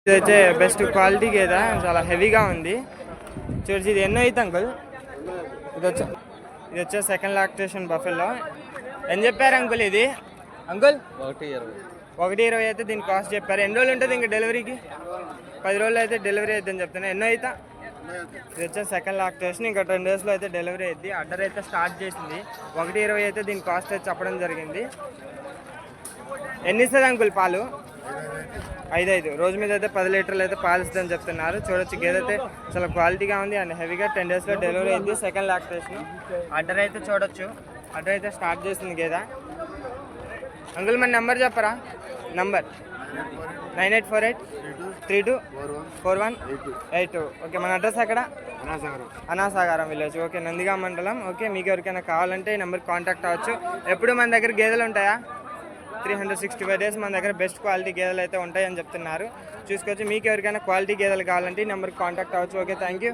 ఇదైతే best quality గేదా, చాలా హెవీగా ఉంది. చూడండి ఇది ఎన్నో అయితే అంకుల్? ఇది వచ్చే సెకండ్ లాక్టేషన్ బఫెల్లో. ఏం చెప్పారు అంకుల్ ఇది అంకుల్? 120 అయితే దీని కాస్ట్ చెప్పారు. ఎన్ని రోజులు ఉంటుంది ఇంకా డెలివరీకి? 10 రోజులు అయితే డెలివరీ అవుతుందని చెప్తున్నా. ఎన్నో అయితే? ఇది వచ్చే సెకండ్ లాక్టేషన్, ఇంకా 10 డేస్లో అయితే డెలివరీ అయింది. అడ్డర్ అయితే స్టార్ట్ చేసింది. 120 అయితే దీని కాస్ట్ అయితే చెప్పడం జరిగింది. ఎన్ని ఇస్తుంది అంకుల్ పాలు? 5 రోజు మీద అయితే 10 లీటర్లు అయితే పాలు ఇస్తుందని చెప్తున్నారు. చూడొచ్చు గేదె అయితే చాలా క్వాలిటీగా ఉంది అండ్ హెవీగా 10 డేస్లో డెలివరీ అయింది. Second lactation. అడ్డర్ అయితే చూడొచ్చు, అడ్డర్ అయితే స్టార్ట్ చేసింది గేదె. అంకుల్ మన నెంబర్ చెప్పరా? నంబర్ 9848324182. ఓకే, మన అడ్రస్ అక్కడ అనాసాగరం విలేజ్. ఓకే, నందిగా మండలం. ఓకే, మీకు ఎవరికైనా కావాలంటే ఈ నెంబర్కి కాంటాక్ట్ అవ్వచ్చు. ఎప్పుడు మన దగ్గర గేదెలు ఉంటాయా? 365 డేస్ మన దగ్గర బెస్ట్ క్వాలిటీ గేదెలు అయితే ఉంటాయని చెప్తున్నారు. చూసుకోవచ్చు. మీకు ఎవరికైనా క్వాలిటీ గేదెలు కావాలంటే ఈ నెంబర్కి కాంటాక్ట్ అవ్వచ్చు. Okay, thank you.